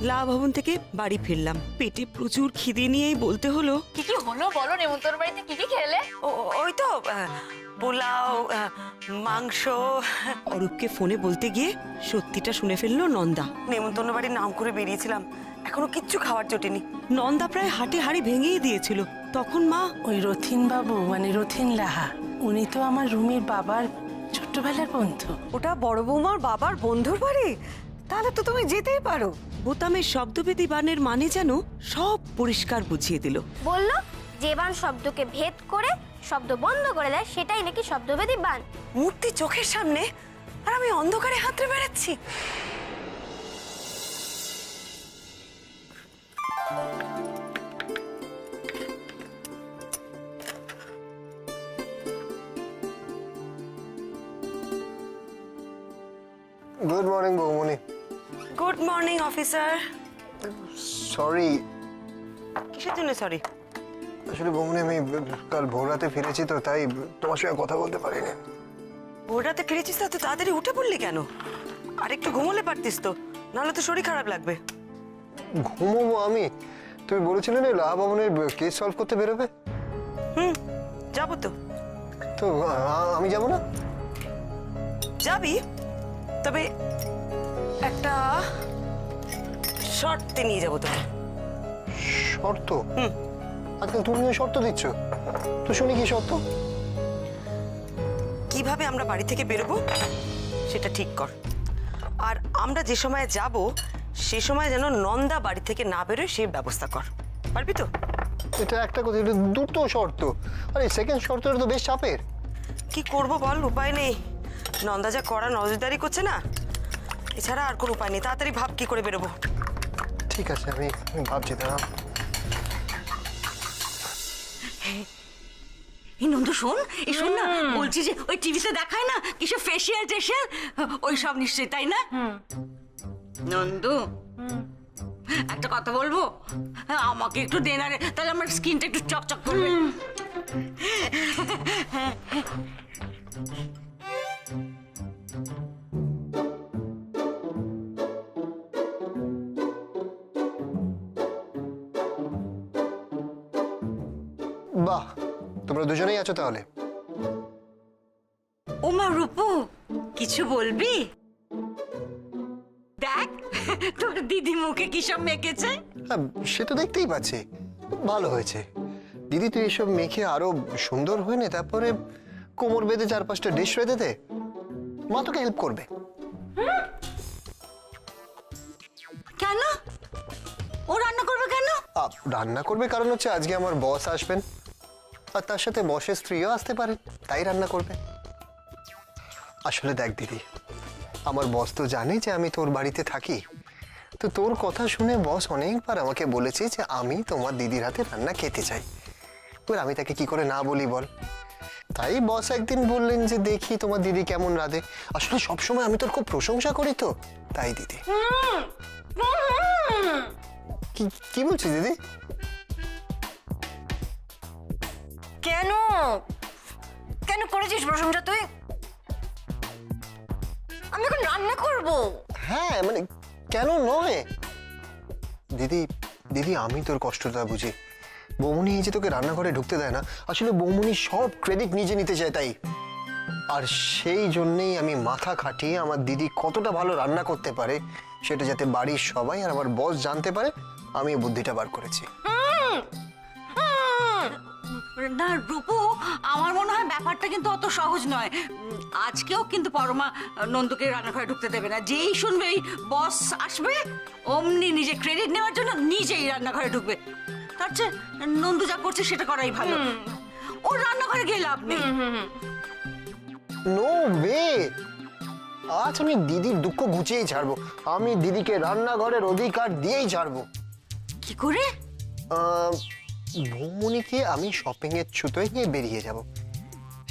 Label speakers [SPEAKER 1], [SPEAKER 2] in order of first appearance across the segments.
[SPEAKER 1] লা ভবন থেকে বাড়ি ফিরলাম, পেটে প্রচুর খিদে নিয়েই বলতে হলো,
[SPEAKER 2] কি কি হলো বলো, নেমন্তন্ন বাড়িতে কি কি খেলে?
[SPEAKER 1] ওই তো পোলাও, মাংস। অরূপকে ফোনে বলতে গিয়ে সত্যিটা শুনে ফেললো নন্দা। নেমন্তন্ন বাড়ির নাম করে বেরিয়েছিলাম, এখনো কিচ্ছু খাওয়ার জোটেনি। নন্দা প্রায় হাটে হাড়ি ভেঙেই দিয়েছিল। তখন মা,
[SPEAKER 3] ওই রথিন বাবু মানে রথিন লাহা, উনি তো আমার রুমির বাবার ছোট্টবেলার বন্ধু।
[SPEAKER 4] ওটা বড় বৌমার বাবার বন্ধুর বাড়ি, তাহলে তো তুমি যেতেই পারো।
[SPEAKER 1] বোতামের শব্দভেদী বানের মানে যেন সব পরিষ্কার বুঝিয়ে দিল।
[SPEAKER 5] বললো যে বান শব্দকে ভেদ করে শব্দ বন্ধ করে দেয়, সেটাই নাকি শব্দভেদী বান।
[SPEAKER 4] মূর্তি চোখের সামনে, আর আমি অন্ধকারে হাতড়ে বেড়াচ্ছি।
[SPEAKER 6] গুড মর্নিং বৌমনি।
[SPEAKER 1] Good morning officer.
[SPEAKER 6] সরি।
[SPEAKER 1] কিসের জন্য সরি?
[SPEAKER 6] আসলে বৌমনি আমি কাল ভোর রাতে ফিরেছি তো, তাই তোমার সঙ্গে কথা বলতে পারিনি।
[SPEAKER 1] ভোর রাতে ফিরেছিস তো তাড়াতাড়ি উঠে পড়লি কেন? আর একটু ঘুমোলে পারতিস তো, নাহলে তো শরীর খারাপ লাগবে।
[SPEAKER 6] ঘুমোবো আমি? তুমি বলেছিলে না লাহা ভবনের কেস সলভ করতে বেরোবে।
[SPEAKER 1] যাবো তো।
[SPEAKER 6] তো আমি যাব না?
[SPEAKER 1] যাবি, তবে একটা শর্তে নিয়ে যাবো তোকে।
[SPEAKER 6] শর্ত? আজকাল তুমি শর্ত দিচ্ছ, তো শুনি কি শর্ত?
[SPEAKER 1] কিভাবে আমরা বাড়ি থেকে বেরোবো সেটা ঠিক কর, আর আমরা যে সময় যাব সে সময় যেন নন্দা বাড়ি থেকে না বেরোয় সেই ব্যবস্থা কর। পারবি তো?
[SPEAKER 6] এটা একটা কথা, এটা দুটো শর্ত। আরে সেকেন্ড শর্তটা তো বেশ চাপের।
[SPEAKER 1] কি করবো বল, উপায় নেই। নন্দা যা করা নজরদারি করছে না, এছাড়া আর কোনো উপায় নেই। তাড়াতাড়ি ভাব কি করে বেরোবো।
[SPEAKER 6] ঠিক আছে, আমি ভাবছি। দাঁড়া।
[SPEAKER 7] এই নন্দু শোন, এই শোন না, বলছি যে ওই টিভিতে দেখায় না কিসব ফেসিয়াল টেসিয়াল, ওই সব নিশ্চয়ই, তাই না? নন্দু, একটা কথা বলবো, আমাকে একটু দে না রে, তাহলে আমার স্কিনটা একটু চকচক করবে।
[SPEAKER 6] বাহ, তোমরা দুজনেই আছো তাহলে?
[SPEAKER 7] ওমা রূপু, কিছু বলবি? দেখ তোর দিদি মুখে কি সব মেখেছে।
[SPEAKER 6] হ্যাঁ, সে তো দেখতেই পাচ্ছি, ভালো হয়েছে। দিদি তুই এসব মেখে আরো সুন্দর হয়ে নে, তারপরে কোমর বেঁধে 4-5টা ডিশ রেঁধে দে, মা তোকে হেল্প করবে।
[SPEAKER 7] কেন ও রান্না করবে কেন?
[SPEAKER 6] রান্না করবে কারণ হচ্ছে আজকে আমার বস আসবেন, আর তার সাথে বসের স্ত্রীও আসতে পারে, তাই রান্না করবে। আসলে দেখ দিদি, আমার বস তো জানে যে আমি তোর বাড়িতে থাকি, তো তোর কথা শুনে বস অনেকবার আমাকে বলেছে যে আমি তোমার দিদির হাতে রান্না খেতে চাই। এবার আমি তাকে কি করে না বলি বল? তাই বস একদিন বললেন যে দেখি তোমার দিদি কেমন রাঁধে। আসলে সবসময় আমি তোর খুব প্রশংসা করি তো, তাই দিদি। কি বলছিস দিদি?
[SPEAKER 4] কেন কেন করেছিস প্রশংসা তুই? আমি এখন রান্না করব।
[SPEAKER 6] হ্যাঁ মানে কেন নয় দিদি, দিদি আমি তোর কষ্টটা বুঝি। বৌমনি এই যে তোকে রান্নাঘরে ঢুকতে দেয় না, আসলে বৌমনি সব ক্রেডিট নিজে নিতে চায়, তাই। আর সেই জন্যেই আমি মাথা খাটিয়ে আমার দিদি কতটা ভালো রান্না করতে পারে সেটা যাতে বাড়ির সবাই আর আমার বস জানতে পারে, আমি এই বুদ্ধিটা বার করেছি।
[SPEAKER 7] না রূপু, আমার মনে হয় ব্যাপারটা কিন্তু অত সহজ নয়। আজকেও কিন্তু পরমা নন্দুকে রান্নাঘরে ঢুকতে দেবে না। যেই শুনবে এই বস আসবে, অমনি নিজে ক্রেডিট নেওয়ার জন্য নিজেই রান্নাঘরে ঢুকবে। তার চেয়ে নন্দু যা করছে সেটা করাই ভালো। ও রান্নাঘরে গিয়ে লাভ নেই।
[SPEAKER 6] নো ওয়ে, আজ আমি দিদির দুঃখ ঘুচিয়েই ছাড়বো। আমি দিদিকে রান্নাঘরের অধিকার দিয়েই ছাড়বো।
[SPEAKER 7] কি করে?
[SPEAKER 6] বৌমনিকে আমি শপিং এর ছুতোয় নিয়ে বেরিয়ে যাব,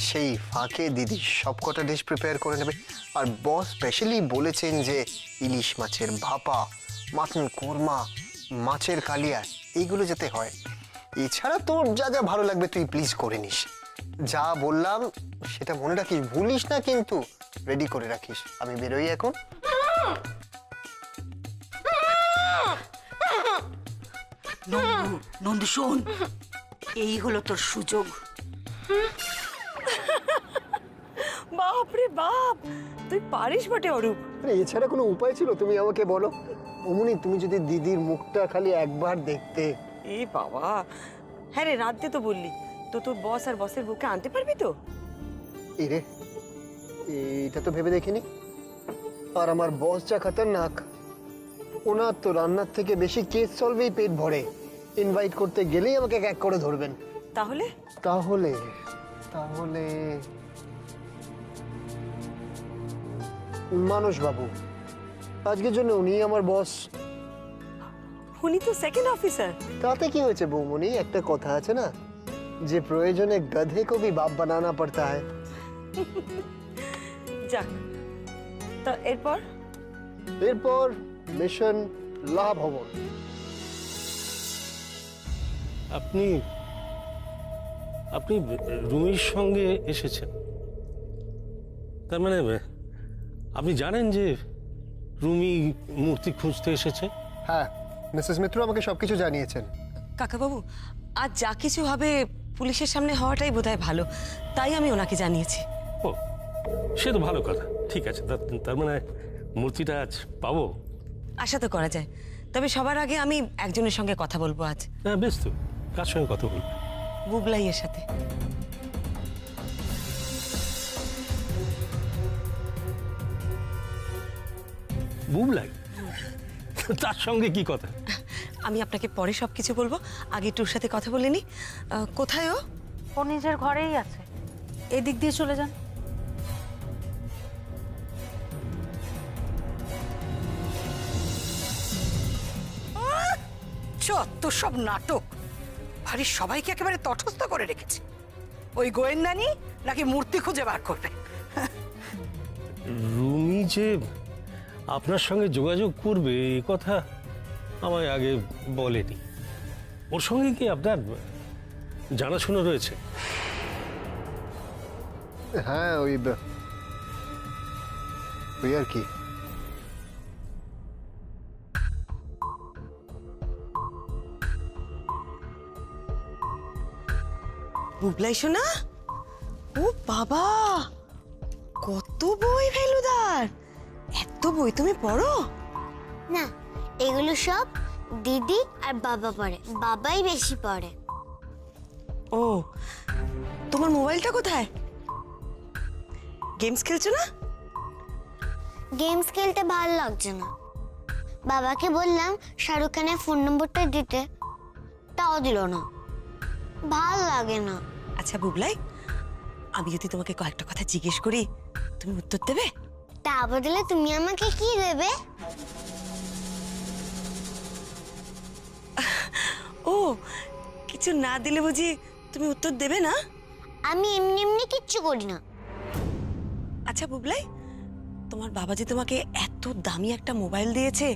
[SPEAKER 6] সেই ফাঁকে দিদি সবকটা ডিশ প্রিপেয়ার করে নেবে। আর বস স্পেশালি বলেছেন যে ইলিশ মাছের ভাপা, মাটন কোরমা, মাছের কালিয়া এইগুলো যাতে হয়। এছাড়া তোর যা যা ভালো লাগবে তুই প্লিজ করে নিস। যা বললাম সেটা মনে রাখিস, ভুলিস না কিন্তু, রেডি করে রাখিস। আমি বেরোই এখন।
[SPEAKER 7] নন্দু নন্দু শোন, এই হলো তোর সুযোগ।
[SPEAKER 1] বাপরে বাপ, তুই পারিস বটে অরূপ।
[SPEAKER 6] আরে এছাড়া কোনো উপায় ছিল? তুমি আমাকে বলো। অমনি তুমি যদি দিদির মুখটা খালি একবার দেখতে।
[SPEAKER 1] এ বাবা, হ্যাঁ রে, রাঁধতে তো বললি, তো তোর বস আর বসের বউকে আনতে পারবি তো?
[SPEAKER 6] এরে, এইটা তো ভেবে দেখিনি। আর আমার বস যা খতরনাক, ওনার তো রান্নার থেকে বেশি কেস সলভেই পেট ভরে। ইনভাইট করতে গেলেই আমাকে এক করে ধরবেন।
[SPEAKER 1] তাহলে
[SPEAKER 6] তাহলে তাহলে মানস বাবু, আজকের জন্য উনি আমার বস।
[SPEAKER 1] উনি তো সেকেন্ড অফিসার।
[SPEAKER 6] তাতে কি হয়েছে বৌমনি? একটা কথা আছে না, যে প্রয়োজনে গধে কো ভি বাপ বানানা পড়তা হ্যায়।
[SPEAKER 1] যাক, তা এরপর?
[SPEAKER 6] এরপর মিশন লাভ ভবন।
[SPEAKER 8] আপনি আপনি রুমির সঙ্গে এসেছেন, তার মানে আপনি জানেন যে রুমি মূর্তি খুঁজতে এসেছে?
[SPEAKER 6] হ্যাঁ, মিসেস মিত্র আমাকে সবকিছু জানিয়েছেন।
[SPEAKER 1] কাকাবাবু, আজ যা কিছু হবে পুলিশের সামনে হওয়াটাই বোধহয় ভালো, তাই আমি ওনাকে জানিয়েছি।
[SPEAKER 8] ও, সে তো ভালো কথা। ঠিক আছে, তার মানে মূর্তিটা আজ পাবো?
[SPEAKER 1] আশা তো করা যায়, তবে সবার আগে আমি একজনের সঙ্গে কথা বলবো আজ।
[SPEAKER 8] হ্যাঁ, বেশ তো। কার সঙ্গে কথা বলবো?
[SPEAKER 1] বুবলাইয়ের সাথে।
[SPEAKER 8] বুবলাই? তার সঙ্গে কি কথা?
[SPEAKER 1] আমি আপনাকে পরে সবকিছু বলবো, আগে একটু ওর সাথে কথা বলে নি। কোথায় ও?
[SPEAKER 3] ও নিজের ঘরেই আছে, এদিক দিয়ে চলে যান।
[SPEAKER 7] যত সব নাটক, বাড়ির সবাইকে একেবারে তটস্থ করে রেখেছে। ওই গোয়েন্দানি নাকি মূর্তি খুঁজে বার করবে।
[SPEAKER 8] রুমি যে আপনার সঙ্গে যোগাযোগ করবে এ কথা আমায় আগে বলেনি। ওর সঙ্গে কি আপনার জানাশোনা রয়েছে?
[SPEAKER 6] হ্যাঁ, ওই আর কি।
[SPEAKER 1] বুবলাই শোনা, ও বাবা, কত বই ফেলুদার! এত বই তুমি পড়ো?
[SPEAKER 5] না, এগুলো সব দিদি আর বাবা পড়ে, বাবাই বেশি পড়ে।
[SPEAKER 1] ও, তোমার মোবাইলটা কোথায়? গেমস খেলছো না?
[SPEAKER 5] গেমস খেলতে ভালো লাগছে না। বাবাকে বললাম শাহরুখ খানের ফোন নম্বরটা দিতে, তাও দিল না। ভাল লাগে না।
[SPEAKER 1] আচ্ছা বুবলাই, আমি যদি তোমাকে কয়েকটা কথা জিজ্ঞেস করি, তুমি উত্তর দেবে?
[SPEAKER 5] তা বদলে তুমি আমাকে কি দেবে?
[SPEAKER 1] ও, কিছু না দিলে বুঝি তুমি উত্তর দেবে না?
[SPEAKER 5] আমি এমনি এমনি কিচ্ছু করি না।
[SPEAKER 1] আচ্ছা বুবলাই, তোমার বাবা যে তোমাকে এত দামি একটা মোবাইল দিয়েছে,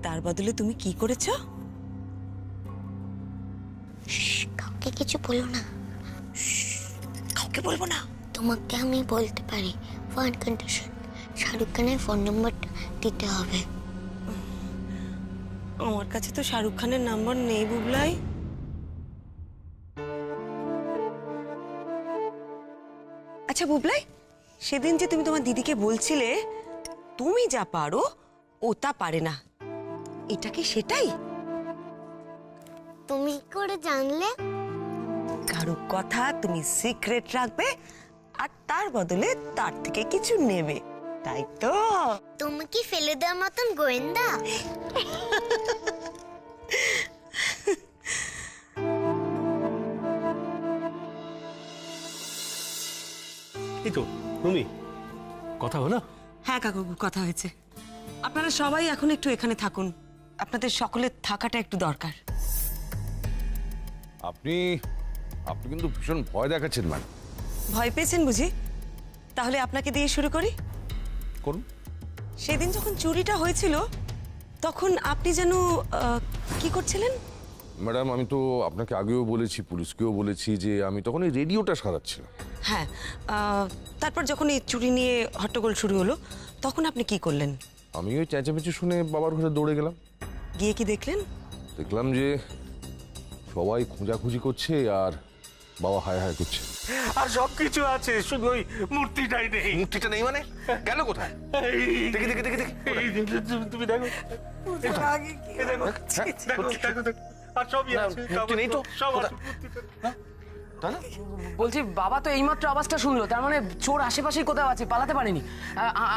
[SPEAKER 1] তার বদলে তুমি কি করেছো?
[SPEAKER 5] কাউকে কিছু বলো না।
[SPEAKER 1] কাউকে বলবো না?
[SPEAKER 5] তোমাকে আমি বলতে পারি, ওয়ান কন্ডিশন, শাহরুখ খানের ফোন নম্বরটা দিতে হবে।
[SPEAKER 1] আমার কাছে তো শাহরুখ খানের নাম্বার নেই বুবলাই। আচ্ছা বুবলাই, সেদিন যে তুমি তোমার দিদিকে বলছিলে তুমি যা পারো ও তা পারে না, এটা কি সেটাই?
[SPEAKER 5] তুমি কি করে জানলে?
[SPEAKER 1] কারো কথা তুমি সিক্রেট রাখবে আর তার বদলে তার থেকে কিছু নেবে, তাই তো?
[SPEAKER 5] তুমি কি ফেলে দেওয়ার মতন গোয়েন্দা?
[SPEAKER 8] এই তো রুমি, কথা হলো?
[SPEAKER 1] হ্যাঁ কাকু, কথা হয়েছে। আপনারা সবাই এখন একটু এখানে থাকুন, আপনাদের সকলের থাকাটা একটু দরকার।
[SPEAKER 9] আপনি আপনি কিন্তু ভীষণ ভয় দেখাচ্ছেন ম্যাম।
[SPEAKER 1] ভয় পেয়েছেন বুঝি? তাহলে আপনাকে দিয়ে শুরু করি।
[SPEAKER 9] করুন।
[SPEAKER 1] সেদিন যখন চুরিটা হয়েছিল তখন আপনি যেন কি করছিলেন?
[SPEAKER 9] ম্যাডাম, আমি তো আপনাকে আগেও বলেছি, পুলিশকেও বলেছি যে আমি তখন এই রেডিওটা সারাচ্ছিলাম।
[SPEAKER 1] হ্যাঁ, তারপর যখন এই চুরি নিয়ে হট্টগোল শুরু হলো তখন আপনি কি করলেন?
[SPEAKER 9] আমি ওই চেঁচামেচি শুনে বাবার ঘরে দৌড়ে গেলাম।
[SPEAKER 1] গিয়ে কি দেখলেন?
[SPEAKER 9] দেখলাম যে সবাই খোঁজাখুঁজি করছে আর বাবা হায় হায় করছে।
[SPEAKER 8] আর সবকিছু আছে, শুধু ওই মূর্তিটাই নেই।
[SPEAKER 9] মূর্তিটা নেই মানে? গেল কোথায়? দেখি দেখি দেখি দেখি।
[SPEAKER 8] তুমি দেখো, দেখো, দেখো, দেখো। আর সবই আছে,
[SPEAKER 9] মূর্তি নেই তো?
[SPEAKER 8] সব আছে।
[SPEAKER 9] তাই না?
[SPEAKER 10] বলছি বাবা তো এইমাত্র আওয়াজটা শুনলো, তার মানে চোর আশেপাশেই কোথাও আছে, পালাতে পারেনি।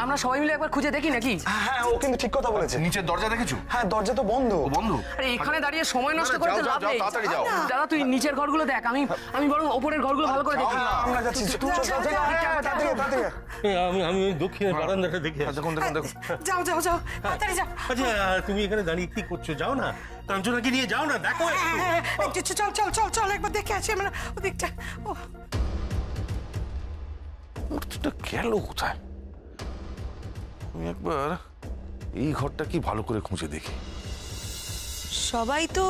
[SPEAKER 10] আমরা সবাই মিলে একবার খুঁজে দেখি নাকি?
[SPEAKER 6] হ্যাঁ ও কিন্তু ঠিক কথা বলেছে।
[SPEAKER 9] নিচের দরজা দেখেছো?
[SPEAKER 6] হ্যাঁ দরজা তো বন্ধ।
[SPEAKER 9] বন্ধ?
[SPEAKER 10] আরে এখানে দাঁড়িয়ে সময় নষ্ট করে তো
[SPEAKER 9] যাও,
[SPEAKER 10] লাভ
[SPEAKER 9] যাও,
[SPEAKER 10] নেই।
[SPEAKER 9] তাড়াতাড়ি যাও।
[SPEAKER 10] দাদা তুই নিচের ঘরগুলো দেখ, আমি বরং ওপরের ঘরগুলো ভালো করে দেখি।
[SPEAKER 6] আমরা যাচ্ছি। তাড়াতাড়ি।
[SPEAKER 8] আমি ওই দক্ষিণের বারান্দাটা দেখে আসি।
[SPEAKER 9] দেখুন দেখুন দেখুন।
[SPEAKER 3] যাও যাও যাও তাড়াতাড়ি যাও।
[SPEAKER 8] আচ্ছা, তুমি এখানে দাঁড়িয়ে কি করছো? যাও না, কাঞ্চনাকে নিয়ে যাও না, দেখো একটু।
[SPEAKER 3] চল চল চল চল একবার দেখে আসি আমরা ওদিকটা। ও
[SPEAKER 9] মূর্তিটা গেল কোথায়? আমি একবার এই ঘরটা কি ভালো করে খুঁজে দেখি।
[SPEAKER 1] সবাই তো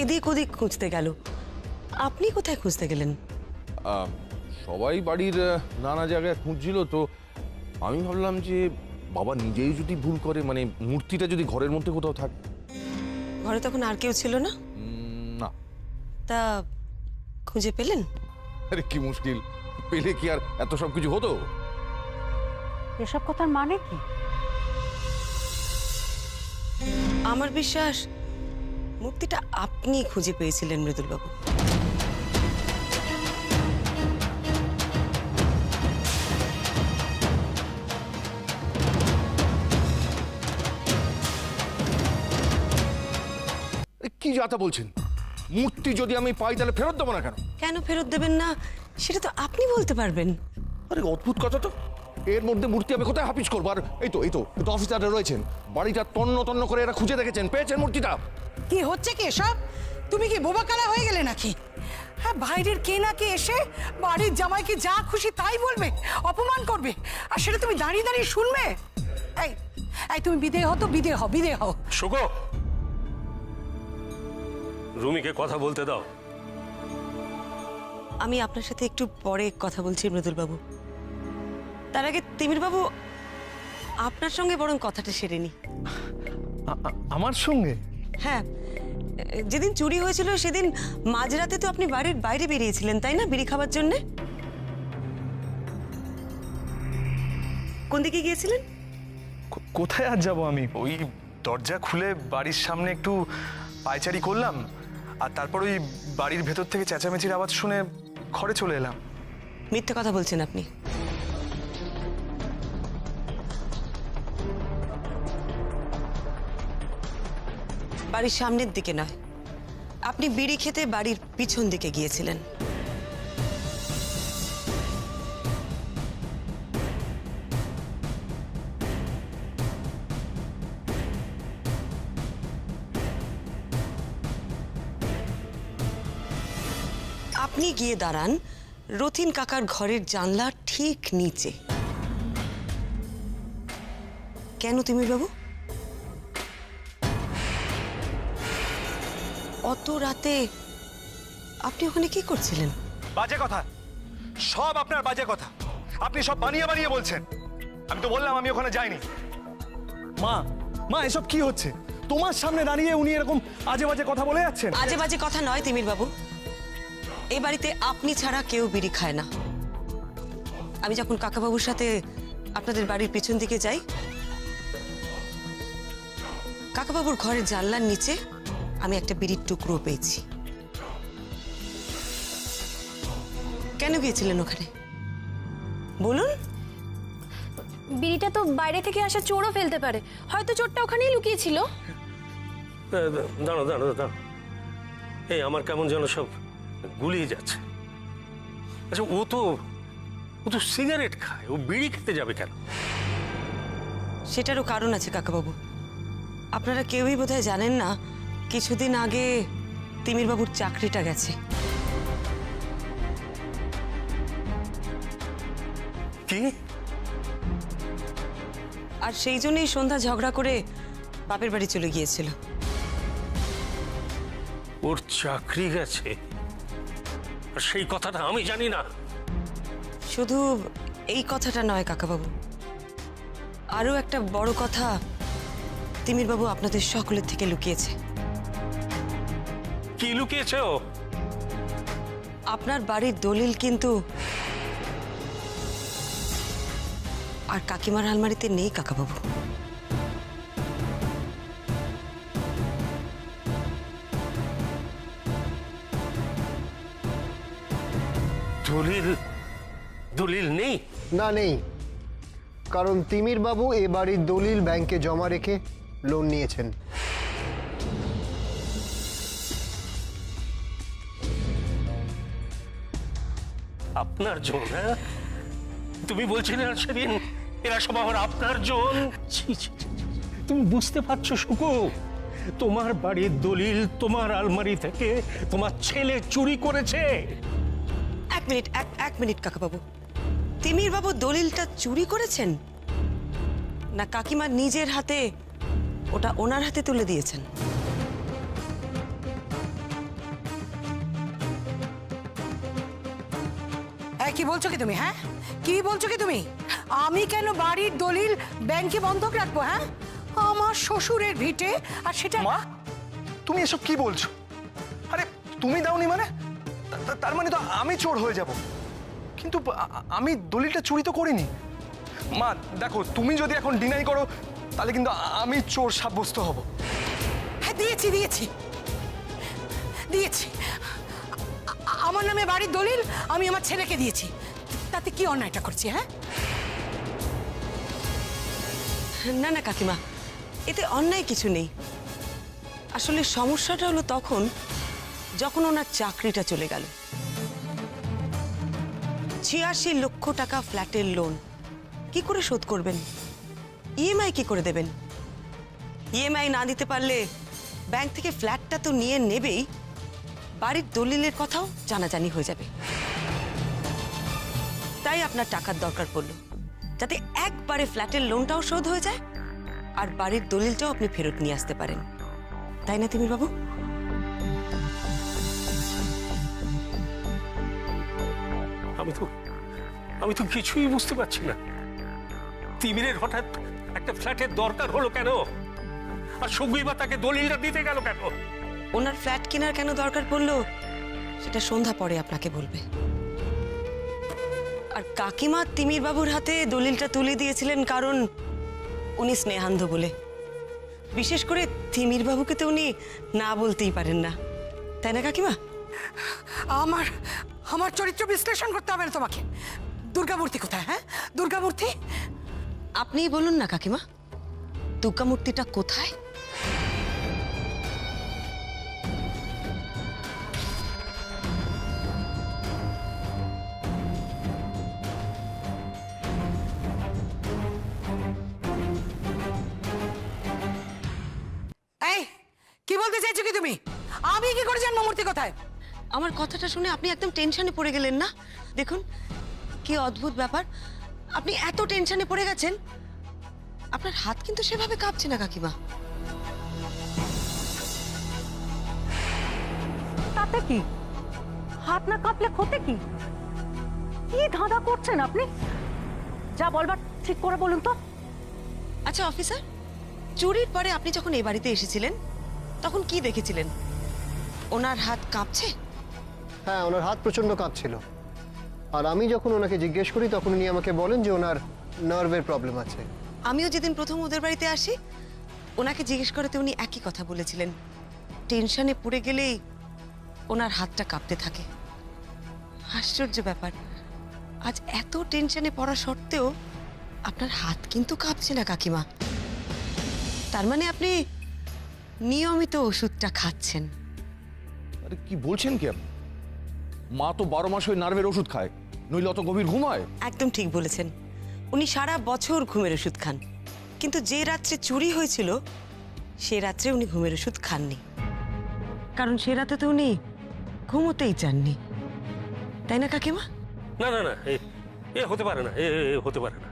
[SPEAKER 1] এদিক ওদিক খুঁজতে গেল, আপনি কোথায় খুঁজতে গেলেন?
[SPEAKER 9] সবাই বাড়ির নানা জায়গায় খুঁজছিল, তো আমি ভাবলাম যে বাবা নিজেই যদি ভুল করে, মানে মূর্তিটা যদি ঘরের মধ্যে কোথাও থাকে।
[SPEAKER 1] ঘরে তখন আর কেউ ছিল না?
[SPEAKER 9] না।
[SPEAKER 1] তা খুঁজে পেলেন?
[SPEAKER 9] আরে কি মুশকিল, পেলে কি আর এত সব কিছু হতো?
[SPEAKER 7] এসব কথার মানে কি?
[SPEAKER 1] আমার বিশ্বাস মূর্তিটা আপনি খুঁজে পেয়েছিলেন মৃদুলবাবু।
[SPEAKER 9] কি যাতা বলছেন? মূর্তি যদি আমি পাই তাহলে ফেরত দেবো না কেন?
[SPEAKER 1] কেন ফেরত দেবেন না সেটা তো আপনি বলতে পারবেন।
[SPEAKER 9] আরে অদ্ভুত কথা তো। এর মধ্যে মূর্তি আমি কোথায় হাফিজ করবো? আর এই তো অফিসাররা রয়েছেন, বাড়িটা তন্ন তন্ন করে এরা খুঁজে দেখেছেন, পেয়েছেন মূর্তিটা।
[SPEAKER 3] কি হচ্ছে কি এসব? তুমি কি বোবাকালা হয়ে গেলে নাকি? হ্যাঁ, বাইরের কে না কে এসে বাড়ির জামাইকে যা খুশি তাই বলবে, অপমান করবে, আর সেটা তুমি দাঁড়িয়ে দাঁড়িয়ে শুনবে? এই এই তুমি বিদেয় হও তো, বিদেয় হও।
[SPEAKER 8] শুকো, রুমিকে কথা বলতে দাও।
[SPEAKER 1] আমি আপনার সাথে একটু পরে কথা বলছি মৃদুলবাবু। তার আগে তিমিরবাবু আপনার সঙ্গে বরং কথাটা সেরে নি।
[SPEAKER 6] আমার সঙ্গে?
[SPEAKER 1] হ্যাঁ, যেদিন চুরি হয়েছিল সেদিন মাঝরাতে তো আপনি বাড়ির বাইরে বেরিয়েছিলেন, তাই না, বিড়ি খাবার জন্য? কোন দিকে গিয়েছিলেন?
[SPEAKER 11] কোথায় আর যাবো আমি? ওই দরজা খুলে বাড়ির সামনে একটু পায়চারি করলাম, আর তারপর ওই বাড়ির ভেতর থেকে চেঁচামেচির আওয়াজ শুনে ঘরে চলে এলাম।
[SPEAKER 1] মিথ্যে কথা বলছেন আপনি। বাড়ির সামনের দিকে নয়, আপনি বিড়ি খেতে বাড়ির পিছন দিকে গিয়েছিলেন। আপনি গিয়ে দাঁড়ান রথিন কাকার ঘরের জানলার ঠিক নিচে। কেন তিমিরবাবু? অত রাতে আপনি ওখানে কি করছিলেন?
[SPEAKER 11] বাজে কথা, সব আপনার বাজে কথা। আপনি সব বানিয়ে বানিয়ে বলছেন। আমি তো বললাম আমি ওখানে যাইনি। মা এসব কি হচ্ছে? তোমার সামনে দাঁড়িয়ে উনি এরকম আজে বাজে কথা বলে যাচ্ছেন।
[SPEAKER 1] আজে বাজে কথা নয় তিমিরবাবু, এই বাড়িতে আপনি ছাড়া কেউ বিড়ি খায় না। আমি যখন কাকাবাবুর সাথে আপনাদের বাড়ির পিছন দিকে যাই, কাকাবাবুর ঘরের জানলার নিচে আমি একটা বিড়ির টুকরো পেয়েছি। কেন গিয়েছিলেন ওখানে বলুন?
[SPEAKER 2] বিড়িটা তো বাইরে থেকে আসা চোরও ফেলতে পারে, হয়তো চোরটা ওখানেই লুকিয়েছিল।
[SPEAKER 8] দাঁড়ো দাঁড়ো দাঁড়ো, এই আমার কেমন যেন সব গুলিয়ে যাচ্ছে। আচ্ছা, ও তো সিগারেট খায়, ও বিড়ি খেতে যাবে কেন?
[SPEAKER 1] সেটারও কারণ আছে কাকাবাবু। আপনারা কেউই বোধহয় জানেন না, কিছুদিন আগে তিমিরবাবুর চাকরিটা গেছে।
[SPEAKER 8] কি?
[SPEAKER 1] আর সেই জন্যই সন্ধ্যা ঝগড়া করে বাপের বাড়ি চলে গিয়েছিল।
[SPEAKER 8] ওর চাকরি গেছে আর সেই কথাটা আমি জানি না?
[SPEAKER 1] শুধু এই কথাটা নয় কাকাবাবু, আরো একটা বড় কথা তিমিরবাবু আপনাদের সকলের থেকে লুকিয়েছে।
[SPEAKER 8] কি লুকিয়েছো?
[SPEAKER 1] আপনার বাড়ির দলিল কিন্তু আর কাকিমার আলমারিতে নেই কাকাবাবু।
[SPEAKER 8] দলিল দলিল নেই?
[SPEAKER 6] না, নেই। কারণ তিমির বাবু এ বাড়ির দলিল ব্যাংকে জমা রেখে লোন নিয়েছেন।
[SPEAKER 8] আপনার জন? হ্যাঁ, তুমি বলছিলে না সেদিন এরা সব আমার আপনার জন। ছি, ছি, ছি, ছি। তুমি বুঝতে পারছো সুকু? তোমার বাড়ির দলিল তোমার আলমারি থেকে তোমার ছেলে চুরি করেছে।
[SPEAKER 1] এক মিনিট কাকাবাবু, তিমির বাবু দলিলটা চুরি করেছেন না কাকিমা নিজের হাতে ওটা ওনার হাতে তুলে দিয়েছেন?
[SPEAKER 3] কি বলছো কি তুমি? হ্যাঁ, কি বলছো কি তুমি? আমি কেন বাড়ির দলিল ব্যাংকে বন্ধক রাখবো? হ্যাঁ, আমার শ্বশুরের ভিটে, আর সেটা
[SPEAKER 11] মা, তুমি এসব কি বলছো? আরে তুমি দাওনি মানে? তার মানে তো আমি চোর হয়ে যাব। কিন্তু আমি দলিলটা চুরি তো করিনি। মা দেখো, তুমি যদি এখন ডিনাই করো তাহলে কিন্তু আমি চোর সাব্যস্ত হব।
[SPEAKER 3] হ্যাঁ, দিয়েছি দিয়েছি দিয়েছি। আমার নামে বাড়ির দলিল আমি আমার ছেলেকে দিয়েছি। তাতে কি অন্যায়টা করছি? হ্যাঁ,
[SPEAKER 1] না না কাকিমা, এতে অন্যায় কিছু নেই। আসলে সমস্যাটা হলো তখন যখন ওনার চাকরিটা চলে গেল। ৮৬ লক্ষ টাকা ফ্ল্যাটের লোন কি করে শোধ করবেন? ইএমআই কি করে দেবেন? ইএমআই না দিতে পারলে ব্যাংক থেকে ফ্ল্যাটটা তো নিয়ে নেবেই, বাড়ির দলিলের কথাও জানাজানি হয়ে যাবে। তাই আপনার টাকার দরকার পড়লো, যাতে একবারে ফ্ল্যাটের লোনটাও শোধ হয়ে যায় আর বাড়ির দলিলটাও আপনি ফেরত নিয়ে আসতে পারেন। তাই না তিমির বাবু?
[SPEAKER 8] আমি তো কিছুই বুঝতে পারছি না। তিমিরের হঠাৎ একটা ফ্ল্যাটের দরকার হলো কেন? আর সঙ্গী বা তাকে দলিলটা দিতে গেল কেন?
[SPEAKER 1] ওনার ফ্ল্যাট কেনার কেন দরকার পড়লো সেটা সন্ধ্যা পরে আপনাকে বলবে। আর কাকিমা তিমির বাবুর হাতে দলিলটা তুলে দিয়েছিলেন কারণ উনি স্নেহান্ধ বলে। বিশেষ করে তিমির বাবুকে তো উনি না বলতেই পারেন না, তাই না কাকিমা?
[SPEAKER 3] আমার আমার চরিত্র বিশ্লেষণ করতে হবে না তোমাকে। দুর্গামূর্তি কোথায়? হ্যাঁ, দুর্গামূর্তি
[SPEAKER 1] আপনিই বলুন না কাকিমা, দুর্গামূর্তিটা কোথায়?
[SPEAKER 3] এই, কি বলতে চাইছো কি তুমি? আমি কি করে জানবো মূর্তি কোথায়?
[SPEAKER 1] আমার কথাটা শুনে আপনি একদম টেনশনে পড়ে গেলেন না? দেখুন কি অদ্ভুত ব্যাপার, আপনি এত টেনশনে পড়ে গেছেন, আপনার হাত কিন্তু সেভাবে কাঁপছে না কাকিমা।
[SPEAKER 4] তাতে কি? হাত না কাঁপলে ক্ষতি কি? কি ধাঁধা করছেন আপনি? যা বলবার ঠিক করে বলুন তো।
[SPEAKER 1] আচ্ছা অফিসার, চুরির পরে আপনি যখন এই বাড়িতে এসেছিলেন তখন কি দেখেছিলেন? ওনার হাত কাঁপছে?
[SPEAKER 6] হ্যাঁ, ওনার হাত প্রচণ্ড কাঁপছিল। আর আমি যখন ওনাকে জিজ্ঞেস করি তখন উনি আমাকে বলেন যে ওনার নার্ভের প্রবলেম আছে।
[SPEAKER 1] আমিও যেদিন প্রথম ওদের বাড়িতে আসি ওনাকে জিজ্ঞেস করতে উনি একই কথা বলেছিলেন, টেনশনে পড়ে গেলেই ওনার হাতটা কাঁপতে থাকে। আশ্চর্য ব্যাপার, আজ এত টেনশনে পড়া সত্ত্বেও আপনার হাত কিন্তু কাঁপছে না কাকিমা। তার মানে আপনি নিয়মিত ওষুধটা খাচ্ছেন।
[SPEAKER 9] আরে কি বলছেন কি আপনি? মা তো 12 মাস ওই নার্ভের ওষুধ খায়, নইলে অত গভীর ঘুমায়?
[SPEAKER 1] একদম ঠিক বলেছেন, উনি সারা বছর ঘুমের ওষুধ খান, কিন্তু যে রাত্রে চুরি হয়েছিল সে রাত্রে উনি ঘুমের ওষুধ খাননি, কারণ সে রাতে তো উনি ঘুমোতেই চাননি, তাই না কাকিমা?
[SPEAKER 8] না না না, এ হতে পারে না, এ হতে পারে না।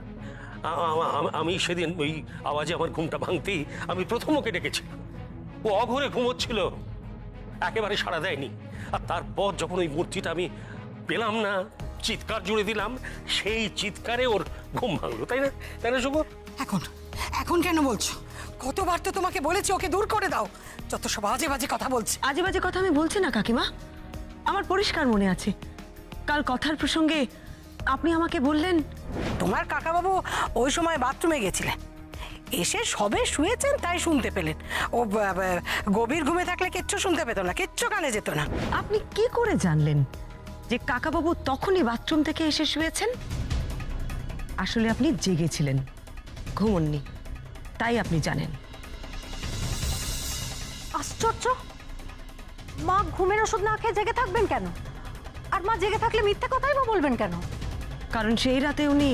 [SPEAKER 8] আমি সেদিন ওই আওয়াজে আমার ঘুমটা ভাঙতেই আমি প্রথম ওকে ডেকেছিলাম। ও অঘরে ঘুমোচ্ছিল, একেবারে সাড়া দেয়নি। আর তারপর যখন ওই মূর্তিটা আমি পেলাম না, চিৎকার জুড়ে দিলাম, সেই চিৎকারে ওর ঘুম ভাঙলো, তাই না? তাই না শুভ?
[SPEAKER 3] এখন এখন কেন বলছো? কতবার তো তোমাকে বলেছি ওকে দূর করে দাও, যত সব বাজে বাজে কথা বলছে।
[SPEAKER 1] আজে বাজে কথা আমি বলছি না কাকিমা, আমার পরিষ্কার মনে আছে কাল কথার প্রসঙ্গে আপনি আমাকে বললেন
[SPEAKER 3] তোমার কাকাবাবু ওই সময় বাথরুমে গেছিলেন, এসে সবে শুয়েছেন তাই শুনতে পেলেন। ও গভীর ঘুমে থাকলে কিচ্ছু শুনতে পেত না, কিচ্ছু কানে যেত না।
[SPEAKER 1] আপনি কি করে জানলেন যে কাকাবাবু তখনই বাথরুম থেকে এসে শুয়েছেন? আসলে আপনি জেগেছিলেন, ঘুমননি, তাই আপনি জানেন।
[SPEAKER 4] আশ্চর্য, মা ঘুমের ওষুধ না খেয়ে জেগে থাকবেন কেন? আর মা জেগে থাকলে মিথ্যে কথাই বা বলবেন কেন?
[SPEAKER 1] কারণ সেই রাতে উনি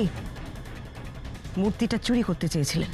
[SPEAKER 1] মূর্তিটা চুরি করতে চেয়েছিলেন।